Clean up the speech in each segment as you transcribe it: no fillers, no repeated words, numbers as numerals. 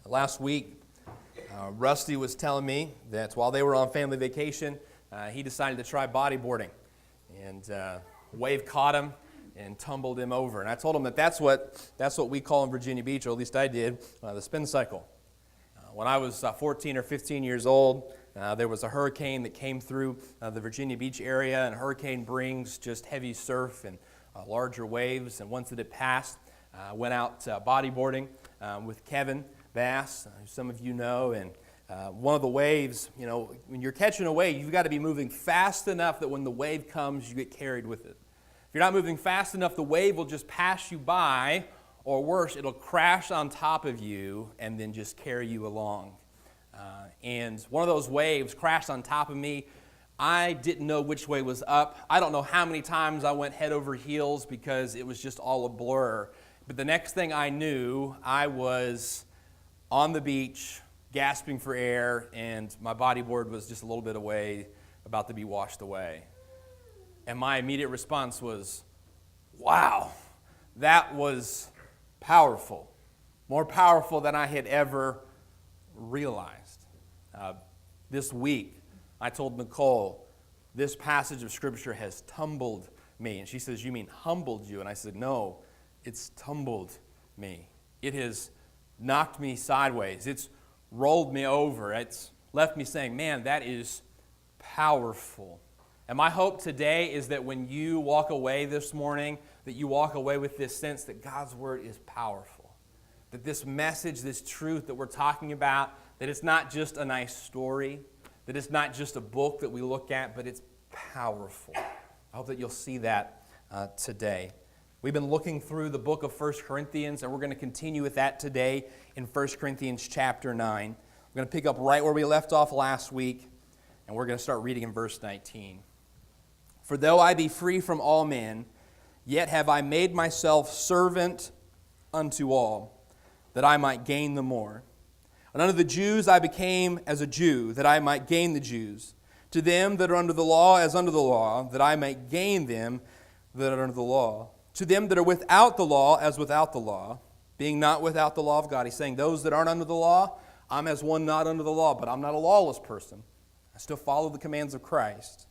Last week, Rusty was telling me that while they were on family vacation, he decided to try bodyboarding. And a wave caught him and tumbled him over. And I told him that that's what we call in Virginia Beach, or at least I did, the spin cycle. When I was 14 or 15 years old, there was a hurricane that came through the Virginia Beach area, and a hurricane brings just heavy surf and larger waves. And once it had passed, I went out bodyboarding with Kevin Bass, who some of you know, and one of the waves, when you're catching a wave, you've got to be moving fast enough that when the wave comes, you get carried with it. If you're not moving fast enough, the wave will just pass you by, or worse, it'll crash on top of you and then just carry you along. And one of those waves crashed on top of me. I didn't know which way was up. I don't know how many times I went head over heels because it was just all a blur. But the next thing I knew, I was on the beach, gasping for air, and my bodyboard was just a little bit away, about to be washed away. And my immediate response was, wow, that was powerful. More powerful than I had ever realized. This week, I told Nicole, this passage of Scripture has tumbled me. And she says, you mean humbled you? And I said, no, it's tumbled me. It has knocked me sideways. It's rolled me over. It's left me saying, man, that is powerful. And my hope today is that when you walk away this morning, that you walk away with this sense that God's Word is powerful. That this message, this truth that we're talking about, that it's not just a nice story, that it's not just a book that we look at, but it's powerful. I hope that you'll see that today. We've been looking through the book of 1 Corinthians, and we're going to continue with that today in 1 Corinthians chapter 9. We're going to pick up right where we left off last week, and we're going to start reading in verse 19. For though I be free from all men, yet have I made myself servant unto all, that I might gain the more. And unto the Jews I became as a Jew, that I might gain the Jews. To them that are under the law as under the law, that I might gain them that are under the law. To them that are without the law as without the law, being not without the law of God. He's saying those that aren't under the law, I'm as one not under the law, but I'm not a lawless person. I still follow the commands of Christ,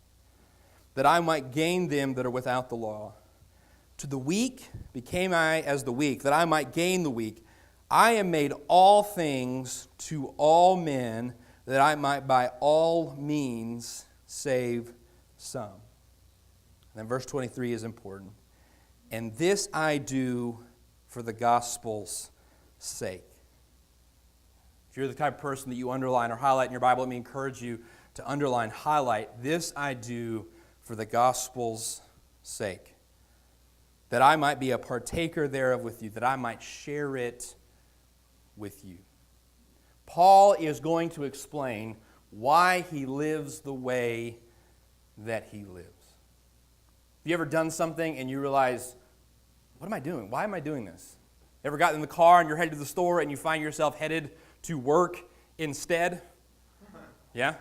that I might gain them that are without the law. To the weak became I as the weak, that I might gain the weak. I am made all things to all men, that I might by all means save some. And then verse 23 is important. And this I do for the gospel's sake. If you're the type of person that you underline or highlight in your Bible, let me encourage you to underline, highlight, this I do for the gospel's sake, that I might be a partaker thereof with you, that I might share it with you. Paul is going to explain why he lives the way that he lives. Have you ever done something and you realize, what am I doing? Why am I doing this? Ever gotten in the car and you're headed to the store and you find yourself headed to work instead? Yeah?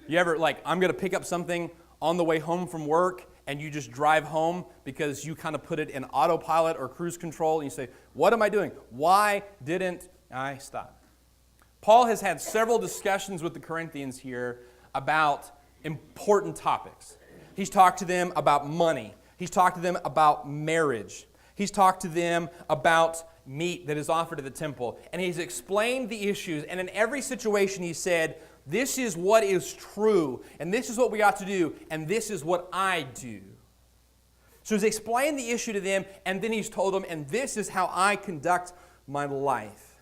You ever, I'm going to pick up something on the way home from work, and you just drive home because you kind of put it in autopilot or cruise control, and you say, what am I doing? Why didn't I stop? Paul has had several discussions with the Corinthians here about important topics. He's talked to them about money. He's talked to them about marriage. He's talked to them about meat that is offered to the temple. And he's explained the issues. And in every situation he said, this is what is true. And this is what we ought to do. And this is what I do. So he's explained the issue to them. And then he's told them, and this is how I conduct my life.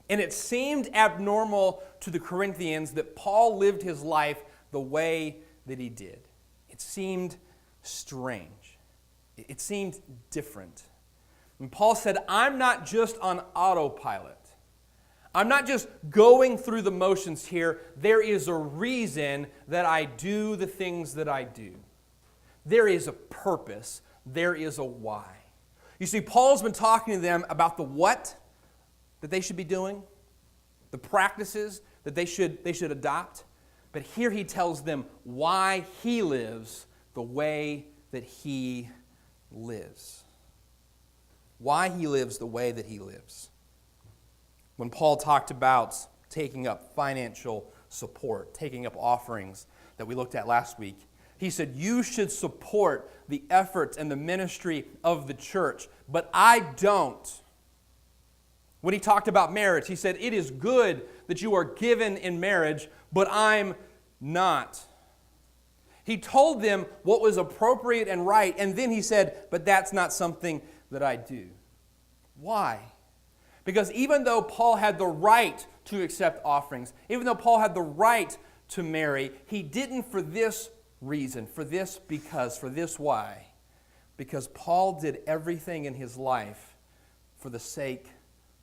And it seemed abnormal to the Corinthians that Paul lived his life the way that he did. It seemed strange. It seemed different. And Paul said, I'm not just on autopilot. I'm not just going through the motions here. There is a reason that I do the things that I do. There is a purpose. There is a why. You see, Paul's been talking to them about the what that they should be doing, the practices that they should adopt. But here he tells them why he lives the way that he lives. Why he lives the way that he lives. when Paul talked about taking up financial support, taking up offerings that we looked at last week, he said, you should support the efforts and the ministry of the church, but I don't. When he talked about marriage, he said, it is good that you are given in marriage, but I'm not. He told them what was appropriate and right, and then he said, but that's not something that I do. Why? Because even though Paul had the right to accept offerings, even though Paul had the right to marry, he didn't for this reason, for this why? Because Paul did everything in his life for the sake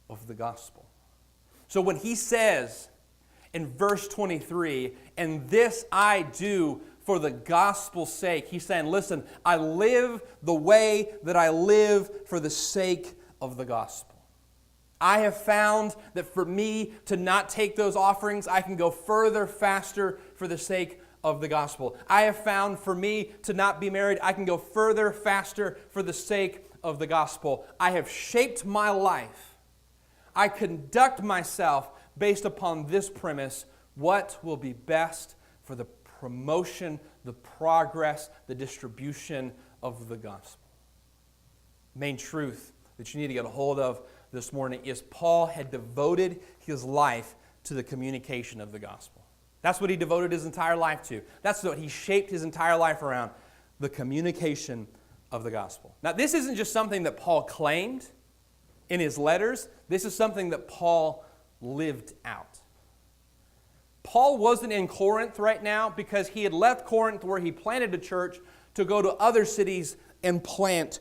of the gospel. So when he says in verse 23, and this I do for the gospel's sake, he's saying, listen, I live the way that I live for the sake of the gospel. I have found that for me to not take those offerings, I can go further faster for the sake of the gospel. I have found for me to not be married, I can go further faster for the sake of the gospel. I have shaped my life. I conduct myself based upon this premise: what will be best for the promotion, the progress, the distribution of the gospel. Main truth that you need to get a hold of this morning is Paul had devoted his life to the communication of the gospel. That's what he devoted his entire life to. That's what he shaped his entire life around, the communication of the gospel. Now, this isn't just something that Paul claimed in his letters. This is something that Paul lived out. Paul wasn't in Corinth right now because he had left Corinth, where he planted a church, to go to other cities and plant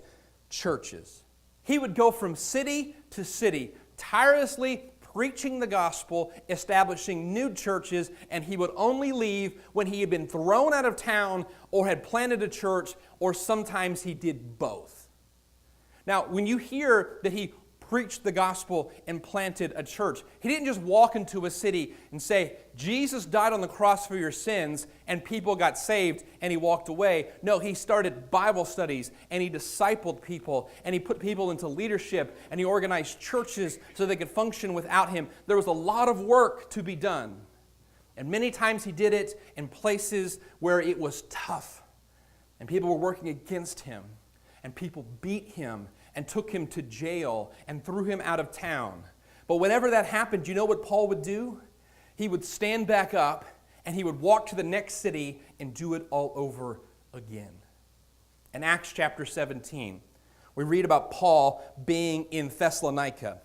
churches. He would go from city to city, tirelessly preaching the gospel, establishing new churches, and he would only leave when he had been thrown out of town or had planted a church, or sometimes he did both. Now, when you hear that he preached the gospel and planted a church, he didn't just walk into a city and say, Jesus died on the cross for your sins, and people got saved, and he walked away. No, he started Bible studies, and he discipled people, and he put people into leadership, and he organized churches so they could function without him. There was a lot of work to be done. And many times he did it in places where it was tough, and people were working against him, and people beat him, and took him to jail and threw him out of town. But whenever that happened, you know what Paul would do? He would stand back up and he would walk to the next city and do it all over again. In Acts chapter 17, we read about Paul being in Thessalonica.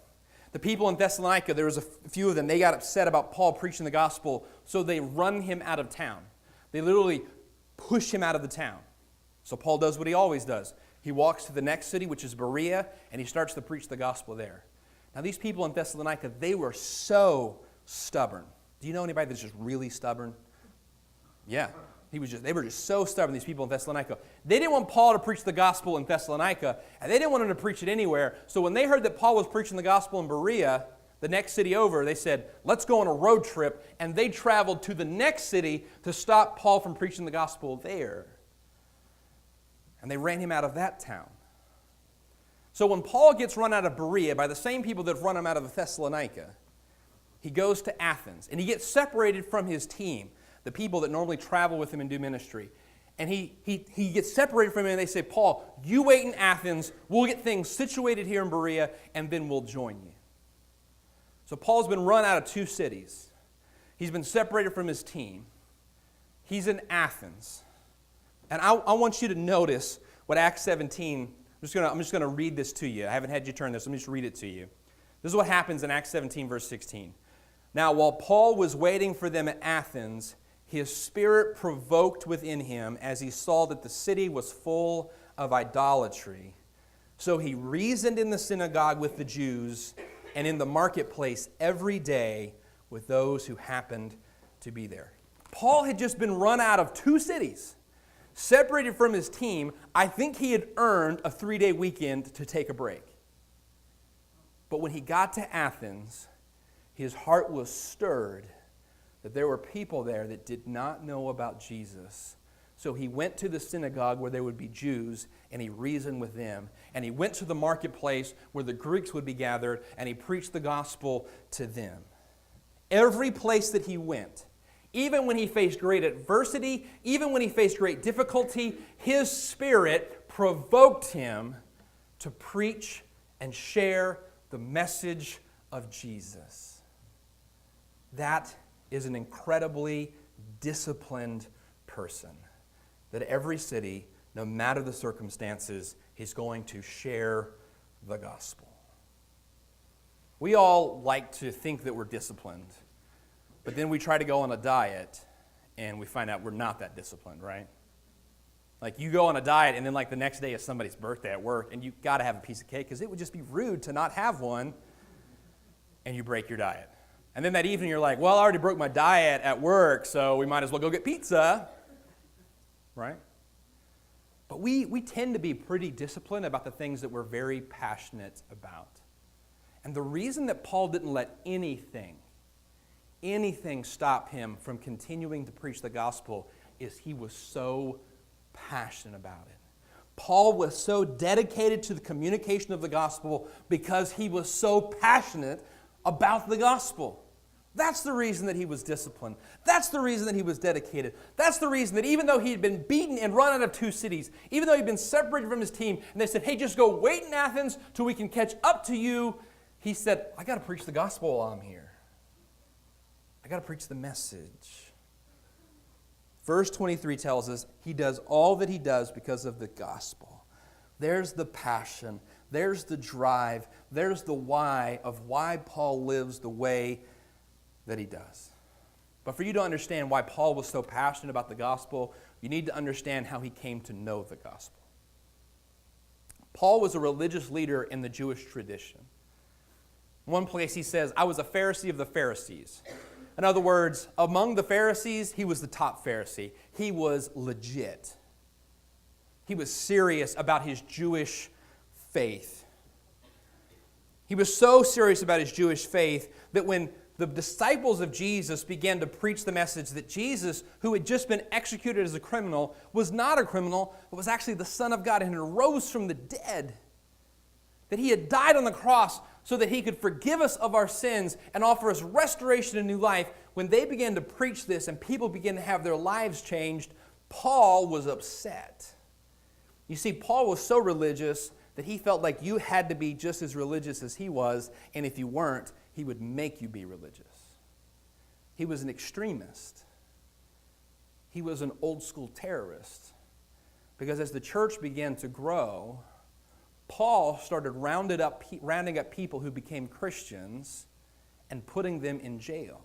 The people in Thessalonica, there was a few of them, they got upset about Paul preaching the gospel, so they run him out of town. They literally push him out of the town. So Paul does what he always does. He walks to the next city, which is Berea, and he starts to preach the gospel there. Now, these people in Thessalonica, they were so stubborn. Do you know anybody that's just really stubborn? Yeah. They were just so stubborn, these people in Thessalonica. They didn't want Paul to preach the gospel in Thessalonica, and they didn't want him to preach it anywhere. So when they heard that Paul was preaching the gospel in Berea, the next city over, they said, let's go on a road trip, and they traveled to the next city to stop Paul from preaching the gospel there. And they ran him out of that town. So when Paul gets run out of Berea by the same people that run him out of Thessalonica, he goes to Athens, and he gets separated from his team, the people that normally travel with him and do ministry. And he gets separated from him, and they say, Paul, you wait in Athens, we'll get things situated here in Berea, and then we'll join you. So Paul's been run out of two cities. He's been separated from his team. He's in Athens. And I want you to notice what Acts 17, I'm just going to read this to you. I haven't had you turn this. Let me just read it to you. This is what happens in Acts 17, verse 16. Now, while Paul was waiting for them at Athens, his spirit provoked within him as he saw that the city was full of idolatry. So he reasoned in the synagogue with the Jews and in the marketplace every day with those who happened to be there. Paul had just been run out of two cities. Separated from his team. I think he had earned a 3-day weekend to take a break. But when he got to Athens, his heart was stirred that there were people there that did not know about Jesus, So he went to the synagogue where there would be Jews, and he reasoned with them. And he went to the marketplace where the Greeks would be gathered, and he preached the gospel to them. Every place that he went, even when he faced great adversity, even when he faced great difficulty, his spirit provoked him to preach and share the message of Jesus. That is an incredibly disciplined person. That every city, no matter the circumstances, he's going to share the gospel. We all like to think that we're disciplined, but then we try to go on a diet and we find out we're not that disciplined, right? Like you go on a diet and then like the next day is somebody's birthday at work and you've got to have a piece of cake because it would just be rude to not have one, and you break your diet. And then that evening you're like, well, I already broke my diet at work, so we might as well go get pizza, right? But we tend to be pretty disciplined about the things that we're very passionate about. And the reason that Paul didn't let anything stop him from continuing to preach the gospel is he was so passionate about it. Paul was so dedicated to the communication of the gospel because he was so passionate about the gospel. That's the reason that he was disciplined. That's the reason that he was dedicated. That's the reason that even though he had been beaten and run out of 2 cities, even though he'd been separated from his team, and they said, hey, just go wait in Athens till we can catch up to you, he said, I got to preach the gospel while I'm here. I got to preach the message. Verse 23 tells us he does all that he does because of the gospel. There's the passion. There's the drive. There's the why of why Paul lives the way that he does. But for you to understand why Paul was so passionate about the gospel, you need to understand how he came to know the gospel. Paul was a religious leader in the Jewish tradition. One place he says, I was a Pharisee of the Pharisees. In other words, among the Pharisees, he was the top Pharisee. He was legit. He was serious about his Jewish faith. He was so serious about his Jewish faith that when the disciples of Jesus began to preach the message that Jesus, who had just been executed as a criminal, was not a criminal, but was actually the Son of God and had rose from the dead. That he had died on the cross so that he could forgive us of our sins and offer us restoration and new life. When they began to preach this and people began to have their lives changed, Paul was upset. You see, Paul was so religious that he felt like you had to be just as religious as he was, and if you weren't, he would make you be religious. He was an extremist. He was an old school terrorist. Because as the church began to grow, Paul started rounding up people who became Christians and putting them in jail.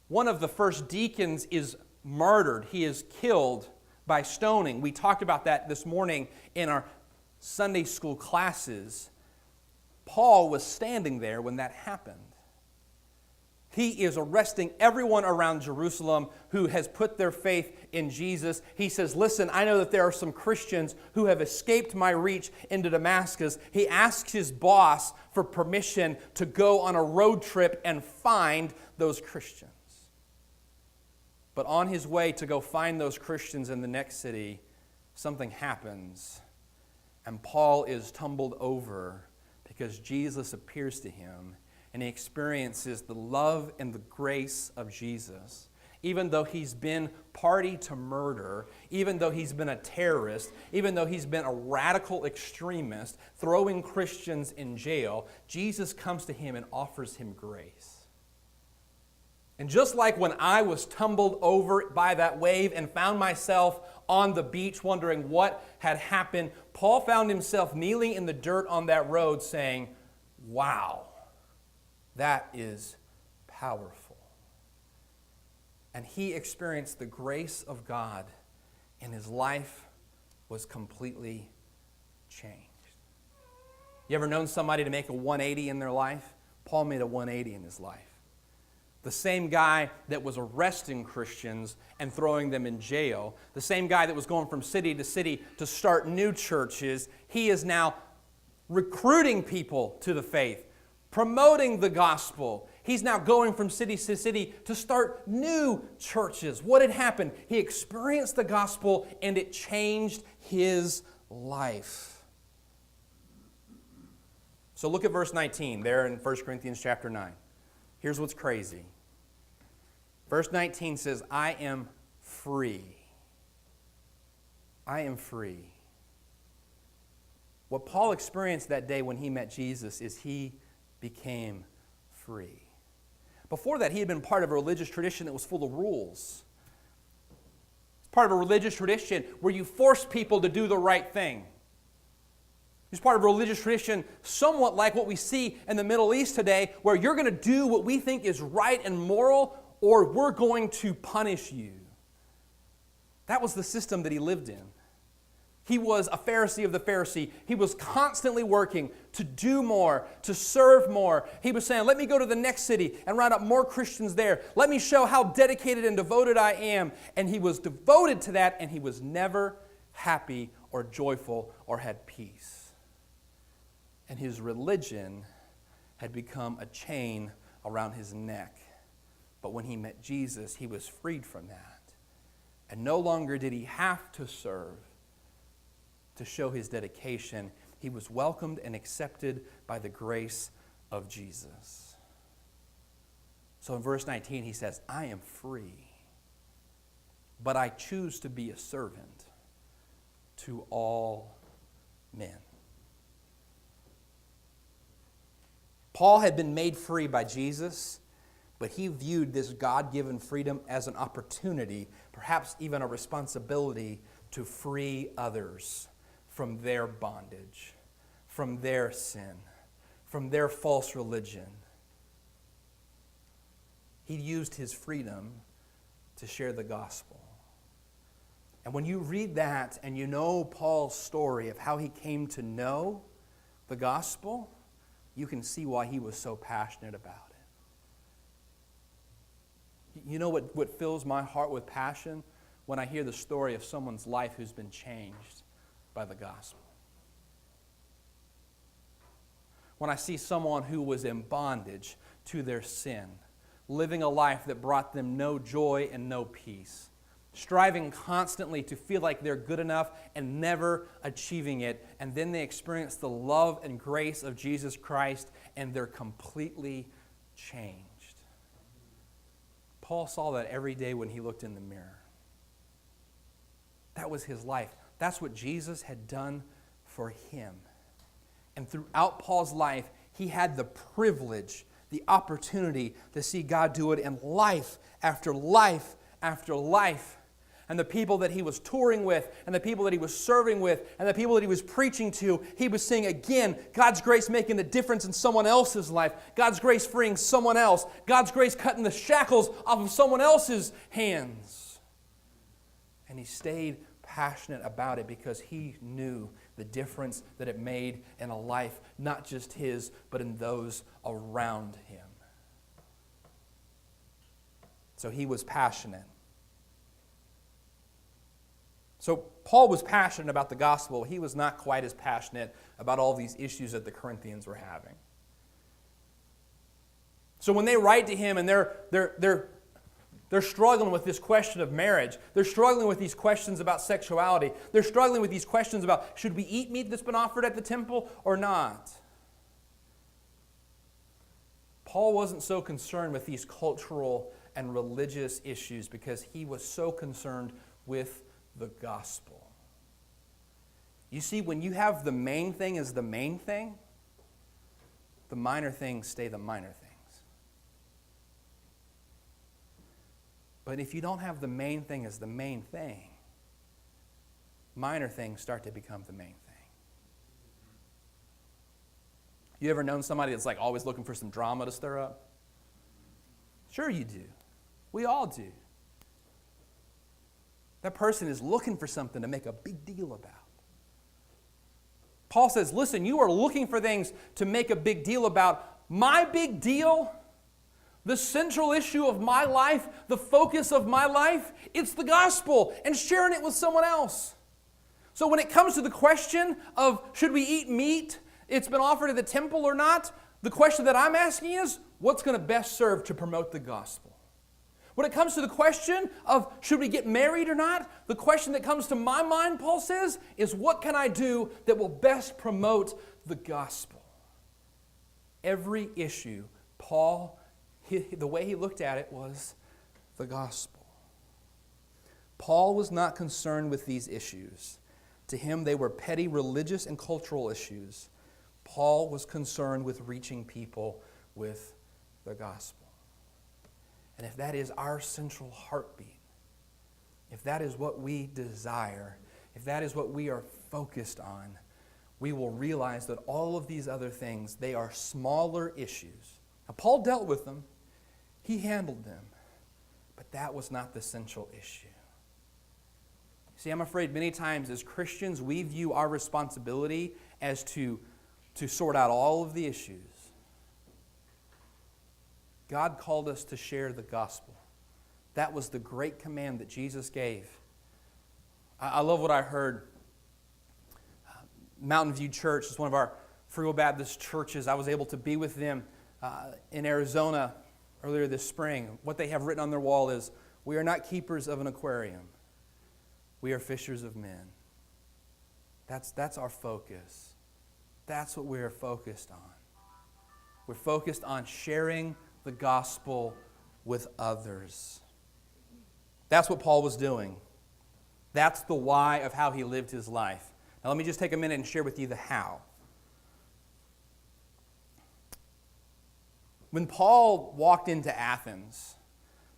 One of the first deacons is murdered. He is killed by stoning. We talked about that this morning in our Sunday school classes. Paul was standing there when that happened. He is arresting everyone around Jerusalem who has put their faith in Jesus. He says, listen, I know that there are some Christians who have escaped my reach into Damascus. He asks his boss for permission to go on a road trip and find those Christians. But on his way to go find those Christians in the next city, something happens, and Paul is tumbled over because Jesus appears to him and he experiences the love and the grace of Jesus. Even though he's been party to murder, even though he's been a terrorist, even though he's been a radical extremist, throwing Christians in jail, Jesus comes to him and offers him grace. And just like when I was tumbled over by that wave and found myself on the beach wondering what had happened, Paul found himself kneeling in the dirt on that road saying, wow, that is powerful. And he experienced the grace of God, and his life was completely changed. You ever known somebody to make a 180 in their life? Paul made a 180 in his life. The same guy that was arresting Christians and throwing them in jail, the same guy that was going from city to city to start new churches, he is now recruiting people to the faith, promoting the gospel. he's now going from city to city to start new churches. What had happened? He experienced the gospel and it changed his life. So look at verse 19 there in 1 Corinthians chapter 9. Here's what's crazy. Verse 19 says, I am free. I am free. What Paul experienced that day when he met Jesus is he became free. Before that, he had been part of a religious tradition that was full of rules. It's part of a religious tradition where you force people to do the right thing. It's part of a religious tradition somewhat like what we see in the Middle East today, where you're going to do what we think is right and moral, or we're going to punish you. That was the system that he lived in. He was a Pharisee of the Pharisee. He was constantly working to do more, to serve more. He was saying, let me go to the next city and round up more Christians there. Let me show how dedicated and devoted I am. And he was devoted to that, and he was never happy or joyful or had peace. And his religion had become a chain around his neck. But when he met Jesus, he was freed from that. And no longer did he have to serve to show his dedication. He was welcomed and accepted by the grace of Jesus. So in verse 19 he says, I am free, but I choose to be a servant to all men. Paul had been made free by Jesus, but he viewed this God-given freedom as an opportunity, perhaps even a responsibility, to free others from their bondage, from their sin, from their false religion. He used his freedom to share the gospel. And when you read that and you know Paul's story of how he came to know the gospel, you can see why he was so passionate about it. You know what fills my heart with passion? When I hear the story of someone's life who's been changed by the gospel. When I see someone who was in bondage to their sin, living a life that brought them no joy and no peace, striving constantly to feel like they're good enough and never achieving it, and then they experience the love and grace of Jesus Christ and they're completely changed. Paul saw that every day when he looked in the mirror. That was his life. That's what Jesus had done for him. And throughout Paul's life, he had the privilege, the opportunity to see God do it in life after life after life. And the people that he was touring with, and the people that he was serving with, and the people that he was preaching to, he was seeing again God's grace making a difference in someone else's life. God's grace freeing someone else. God's grace cutting the shackles off of someone else's hands. And he stayed passionate about it because he knew the difference that it made in a life, not just his, but in those around him. So he was passionate. So Paul was passionate about the gospel. He was not quite as passionate about all these issues that the Corinthians were having. So when they write to him and they're struggling with this question of marriage. They're struggling with these questions about sexuality. They're struggling with these questions about, should we eat meat that's been offered at the temple or not? Paul wasn't so concerned with these cultural and religious issues because he was so concerned with the gospel. You see, when you have the main thing as the main thing, the minor things stay the minor things. But if you don't have the main thing as the main thing, minor things start to become the main thing. You ever known somebody that's like always looking for some drama to stir up? Sure you do. We all do. That person is looking for something to make a big deal about. Paul says, listen, you are looking for things to make a big deal about. My big deal, the central issue of my life, the focus of my life, it's the gospel and sharing it with someone else. So when it comes to the question of should we eat meat, it's been offered at the temple or not, The question that I'm asking is, what's going to best serve to promote the gospel? When it comes to the question of should we get married or not, the question that comes to my mind, Paul says, is what can I do that will best promote the gospel? Every issue, Paul, the way he looked at it was the gospel. Paul was not concerned with these issues. To him, they were petty religious and cultural issues. Paul was concerned with reaching people with the gospel. And if that is our central heartbeat, if that is what we desire, if that is what we are focused on, we will realize that all of these other things, they are smaller issues. Now, Paul dealt with them. He handled them. But that was not the central issue. See, I'm afraid many times as Christians, we view our responsibility as to sort out all of the issues. God called us to share the gospel. That was the great command that Jesus gave. I love what I heard. Mountain View Church is one of our Free Will Baptist churches. I was able to be with them in Arizona earlier this spring. What they have written on their wall is, "We are not keepers of an aquarium. We are fishers of men." That's our focus. That's what we are focused on. We're focused on sharing the gospel with others. That's what Paul was doing. That's the why of how he lived his life. Now let me just take a minute and share with you the how. When Paul walked into Athens,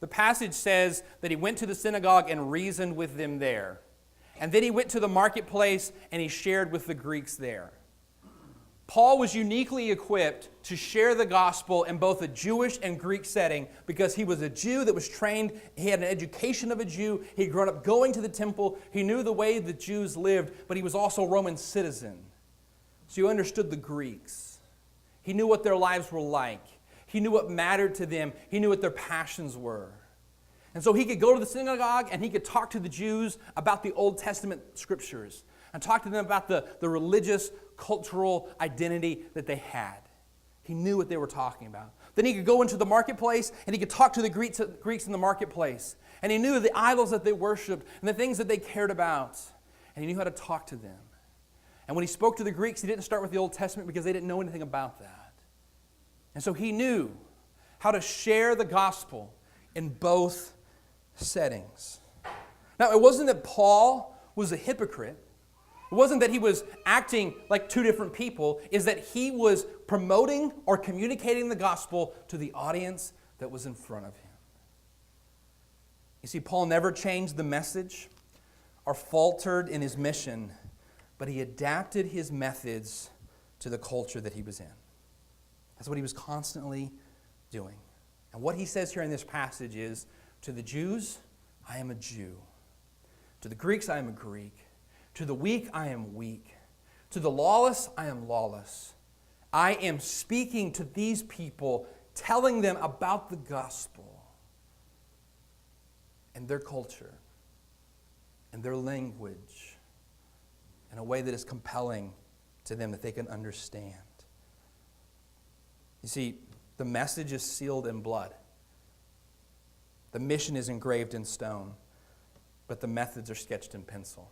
the passage says that he went to the synagogue and reasoned with them there. And then he went to the marketplace and he shared with the Greeks there. Paul was uniquely equipped to share the gospel in both a Jewish and Greek setting because he was a Jew that was trained. He had an education of a Jew. He'd grown up going to the temple. He knew the way the Jews lived, but he was also a Roman citizen. So he understood the Greeks. He knew what their lives were like. He knew what mattered to them. He knew what their passions were. And so he could go to the synagogue and he could talk to the Jews about the Old Testament scriptures and talk to them about the religious, cultural identity that they had. He knew what they were talking about. Then he could go into the marketplace and he could talk to the Greeks in the marketplace. And he knew the idols that they worshipped and the things that they cared about. And he knew how to talk to them. And when he spoke to the Greeks, he didn't start with the Old Testament because they didn't know anything about that. And so he knew how to share the gospel in both settings. Now, it wasn't that Paul was a hypocrite. It wasn't that he was acting like two different people. It's that he was promoting or communicating the gospel to the audience that was in front of him. You see, Paul never changed the message or faltered in his mission, but he adapted his methods to the culture that he was in. That's what he was constantly doing. And what he says here in this passage is, to the Jews, I am a Jew. To the Greeks, I am a Greek. To the weak, I am weak. To the lawless, I am lawless. I am speaking to these people, telling them about the gospel and their culture and their language in a way that is compelling to them that they can understand. You see, the message is sealed in blood. The mission is engraved in stone, but the methods are sketched in pencil.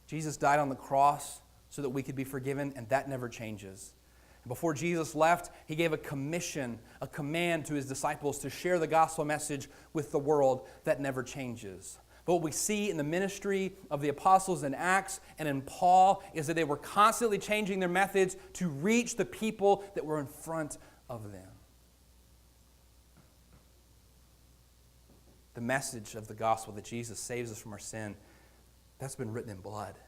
Jesus died on the cross so that we could be forgiven, and that never changes. And before Jesus left, he gave a commission, a command to his disciples to share the gospel message with the world. That never changes. But what we see in the ministry of the apostles in Acts and in Paul is that they were constantly changing their methods to reach the people that were in front of them. The message of the gospel that Jesus saves us from our sin, that's been written in blood.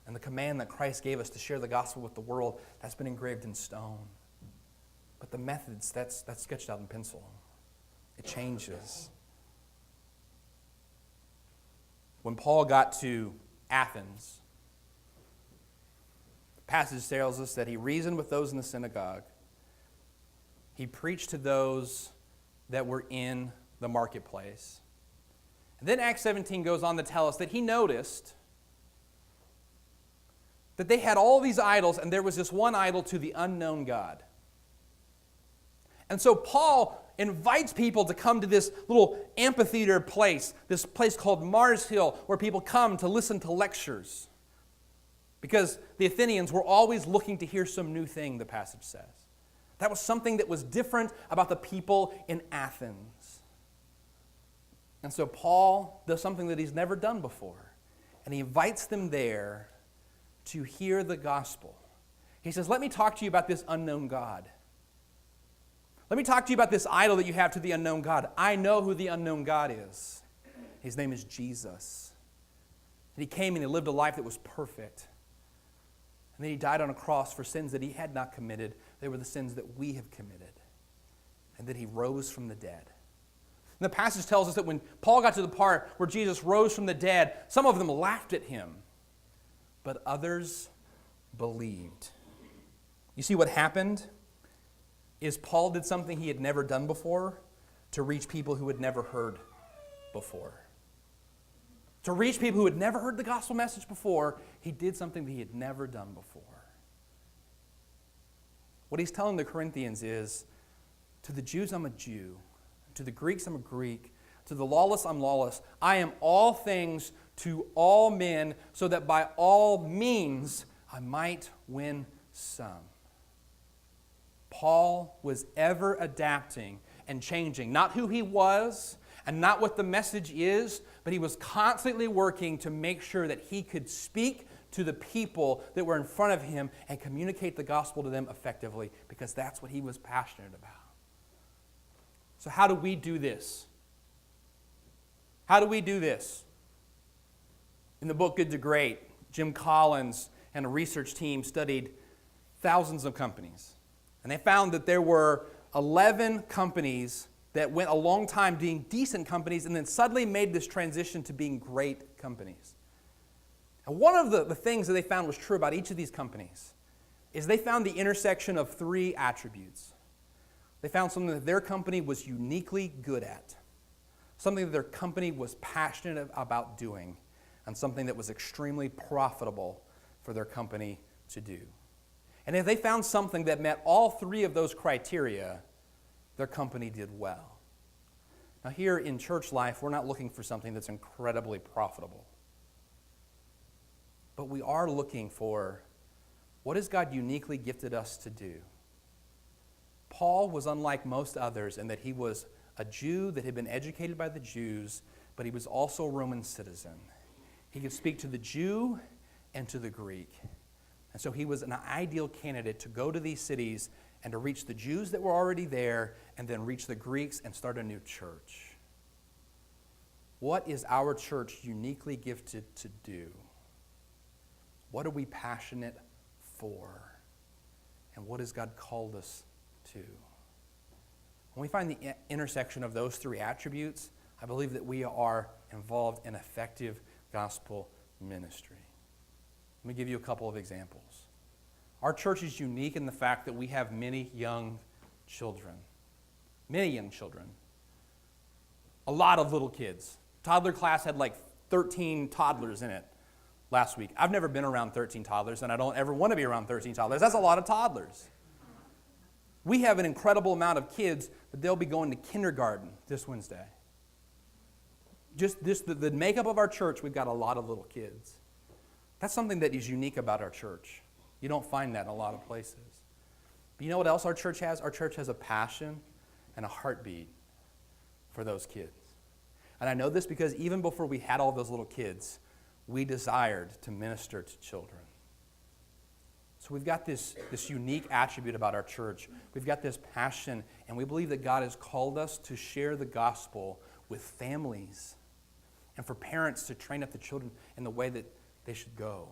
And the command that Christ gave us to share the gospel with the world, that's been engraved in stone. But the methods, that's sketched out in pencil. It changes. When Paul got to Athens, the passage tells us that he reasoned with those in the synagogue. He preached to those that were in the marketplace. And then Acts 17 goes on to tell us that he noticed that they had all these idols, and there was this one idol to the unknown God. And so Paul invites people to come to this little amphitheater place, this place called Mars Hill, where people come to listen to lectures. Because the Athenians were always looking to hear some new thing, the passage says. That was something that was different about the people in Athens. And so Paul does something that he's never done before. And he invites them there to hear the gospel. He says, let me talk to you about this unknown God. Let me talk to you about this idol that you have to the unknown God. I know who the unknown God is. His name is Jesus. And he came and he lived a life that was perfect. And then he died on a cross for sins that he had not committed. They were the sins that we have committed. And then he rose from the dead. And the passage tells us that when Paul got to the part where Jesus rose from the dead, some of them laughed at him, but others believed. You see what happened is Paul did something he had never done before to reach people who had never heard before. To reach people who had never heard the gospel message before, he did something that he had never done before. What he's telling the Corinthians is, to the Jews I'm a Jew, to the Greeks I'm a Greek, to the lawless I'm lawless. I am all things to all men, so that by all means I might win some. Paul was ever adapting and changing, not who he was and not what the message is, but he was constantly working to make sure that he could speak to the people that were in front of him and communicate the gospel to them effectively, because that's what he was passionate about. So how do we do this? How do we do this? In the book Good to Great, Jim Collins and a research team studied thousands of companies. And they found that there were 11 companies that went a long time being decent companies and then suddenly made this transition to being great companies. And one of the things that they found was true about each of these companies is they found the intersection of three attributes. They found something that their company was uniquely good at, something that their company was passionate about doing, and something that was extremely profitable for their company to do. And if they found something that met all three of those criteria, their company did well. Now here in church life, we're not looking for something that's incredibly profitable. But we are looking for, what has God uniquely gifted us to do? Paul was unlike most others in that he was a Jew that had been educated by the Jews, but he was also a Roman citizen. He could speak to the Jew and to the Greek. And so he was an ideal candidate to go to these cities and to reach the Jews that were already there and then reach the Greeks and start a new church. What is our church uniquely gifted to do? What are we passionate for? And what has God called us to? When we find the intersection of those three attributes, I believe that we are involved in effective gospel ministry. Let me give you a couple of examples. Our church is unique in the fact that we have many young children. Many young children. A lot of little kids. Toddler class had like 13 toddlers in it last week. I've never been around 13 toddlers, and I don't ever want to be around 13 toddlers. That's a lot of toddlers. We have an incredible amount of kids that they'll be going to kindergarten this Wednesday. Just the makeup of our church, we've got a lot of little kids. That's something that is unique about our church. You don't find that in a lot of places. But you know what else our church has? Our church has a passion and a heartbeat for those kids. And I know this because even before we had all those little kids, we desired to minister to children. So we've got this unique attribute about our church. We've got this passion, and we believe that God has called us to share the gospel with families and for parents to train up the children in the way that they should go.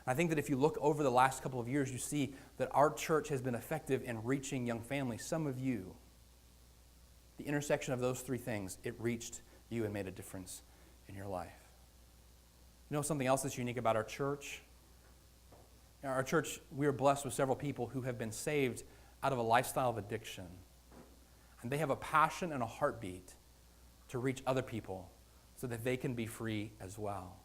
I think that if you look over the last couple of years, you see that our church has been effective in reaching young families. Some of you, the intersection of those three things, it reached you and made a difference in your life. You know something else that's unique about our church? Our church, we are blessed with several people who have been saved out of a lifestyle of addiction. And they have a passion and a heartbeat to reach other people so that they can be free as well.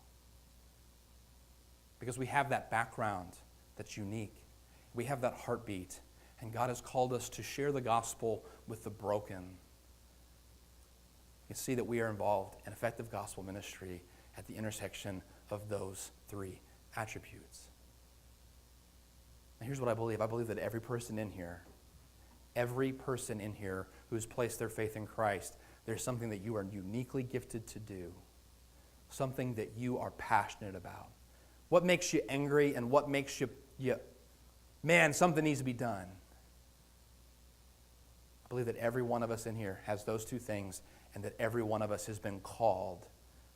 because we have that background that's unique. We have that heartbeat, and God has called us to share the gospel with the broken. You see that we are involved in effective gospel ministry at the intersection of those three attributes. And here's what I believe. I believe that every person in here who's placed their faith in Christ, there's something that you are uniquely gifted to do, something that you are passionate about. What makes you angry and what makes you man, something needs to be done. I believe that every one of us in here has those two things, and that every one of us has been called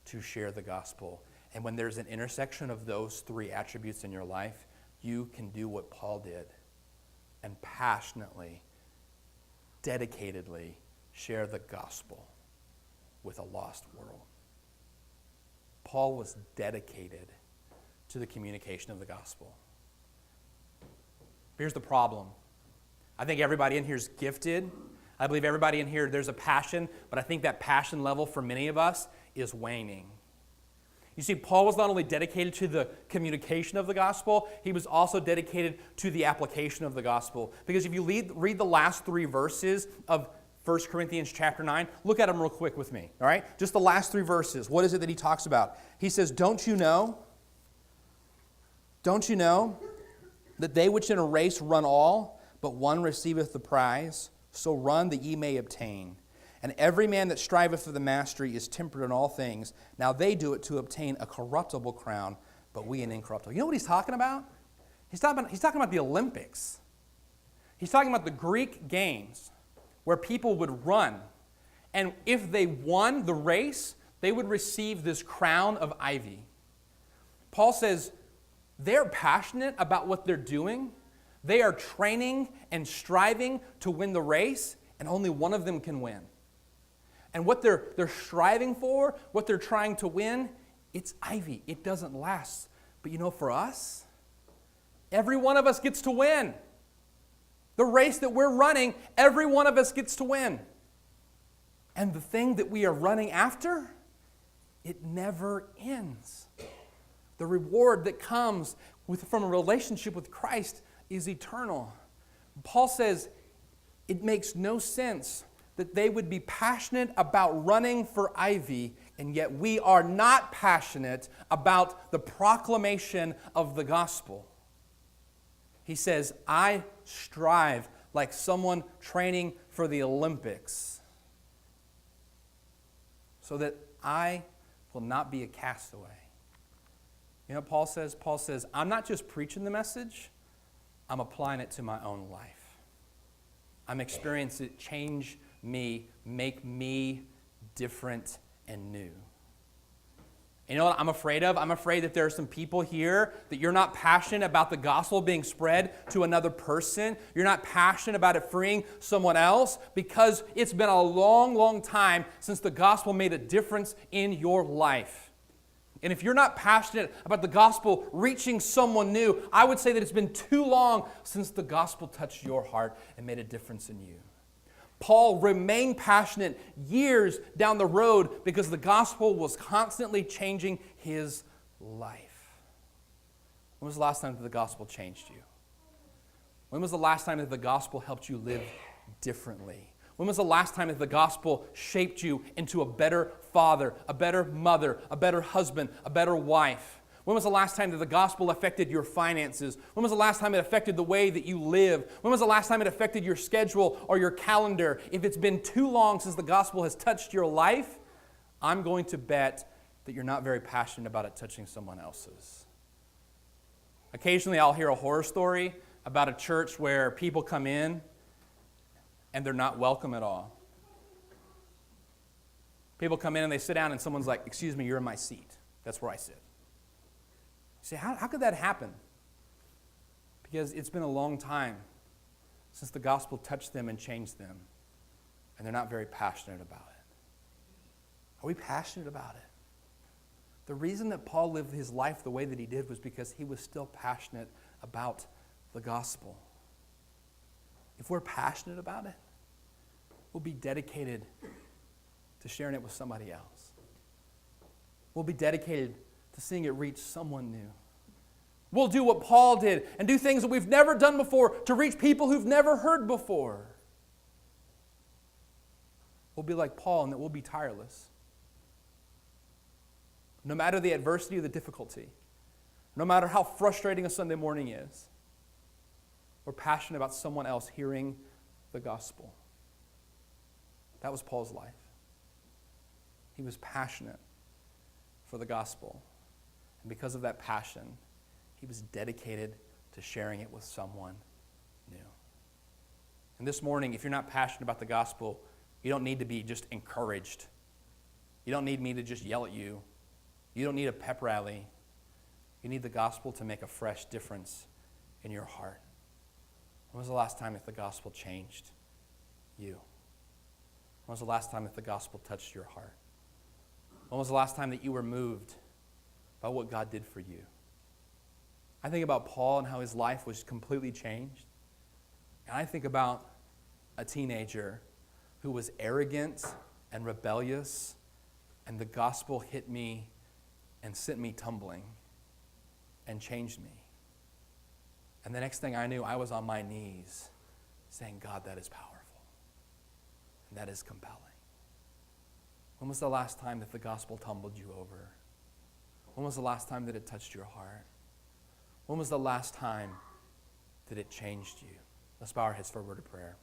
to share the gospel. And when there's an intersection of those three attributes in your life, you can do what Paul did and passionately, dedicatedly share the gospel with a lost world. Paul was dedicated to the communication of the gospel. Here's the problem. I think everybody in here is gifted. I believe everybody in here, there's a passion, but I think that passion level for many of us is waning. You see, Paul was not only dedicated to the communication of the gospel, he was also dedicated to the application of the gospel. Because if you read the last three verses of 1 Corinthians chapter 9, look at them real quick with me, all right? Just the last three verses. What is it that he talks about? He says, Don't you know that they which in a race run all, but one receiveth the prize? So run that ye may obtain. And every man that striveth for the mastery is temperate in all things. Now they do it to obtain a corruptible crown, but we an incorruptible. You know what he's talking about? He's talking about the Olympics. He's talking about the Greek games where people would run. And if they won the race, they would receive this crown of ivy. Paul says they're passionate about what they're doing. They are training and striving to win the race, and only one of them can win. And what they're striving for, what they're trying to win, it's ivy. It doesn't last. But you know, for us, every one of us gets to win. The race that we're running, every one of us gets to win. And the thing that we are running after, it never ends. The reward that comes from a relationship with Christ is eternal. Paul says it makes no sense that they would be passionate about running for ivy, and yet we are not passionate about the proclamation of the gospel. He says, I strive like someone training for the Olympics so that I will not be a castaway. You know what Paul says? Paul says, I'm not just preaching the message, I'm applying it to my own life. I'm experiencing it change me, make me different and new. You know what I'm afraid of? I'm afraid that there are some people here that you're not passionate about the gospel being spread to another person. You're not passionate about it freeing someone else because it's been a long, long time since the gospel made a difference in your life. And if you're not passionate about the gospel reaching someone new, I would say that it's been too long since the gospel touched your heart and made a difference in you. Paul remained passionate years down the road because the gospel was constantly changing his life. When was the last time that the gospel changed you? When was the last time that the gospel helped you live differently? When was the last time that the gospel shaped you into a better father, a better mother, a better husband, a better wife? When was the last time that the gospel affected your finances? When was the last time it affected the way that you live? When was the last time it affected your schedule or your calendar? If it's been too long since the gospel has touched your life, I'm going to bet that you're not very passionate about it touching someone else's. Occasionally I'll hear a horror story about a church where people come in and they're not welcome at all. People come in and they sit down and someone's like, excuse me, you're in my seat. That's where I sit. You say, how could that happen? Because it's been a long time since the gospel touched them and changed them, and they're not very passionate about it. Are we passionate about it? The reason that Paul lived his life the way that he did was because he was still passionate about the gospel. If we're passionate about it, we'll be dedicated to sharing it with somebody else. We'll be dedicated to seeing it reach someone new. We'll do what Paul did and do things that we've never done before to reach people who've never heard before. We'll be like Paul in that we'll be tireless. No matter the adversity or the difficulty, no matter how frustrating a Sunday morning is, we're passionate about someone else hearing the gospel. That was Paul's life. He was passionate for the gospel. And because of that passion, he was dedicated to sharing it with someone new. And this morning, if you're not passionate about the gospel, you don't need to be just encouraged. You don't need me to just yell at you. You don't need a pep rally. You need the gospel to make a fresh difference in your heart. When was the last time that the gospel changed you? When was the last time that the gospel touched your heart? When was the last time that you were moved by what God did for you? I think about Paul and how his life was completely changed. And I think about a teenager who was arrogant and rebellious, and the gospel hit me and sent me tumbling and changed me. And the next thing I knew, I was on my knees saying, God, that is powerful. And that is compelling. When was the last time that the gospel tumbled you over? When was the last time that it touched your heart? When was the last time that it changed you? Let's bow our heads for a word of prayer.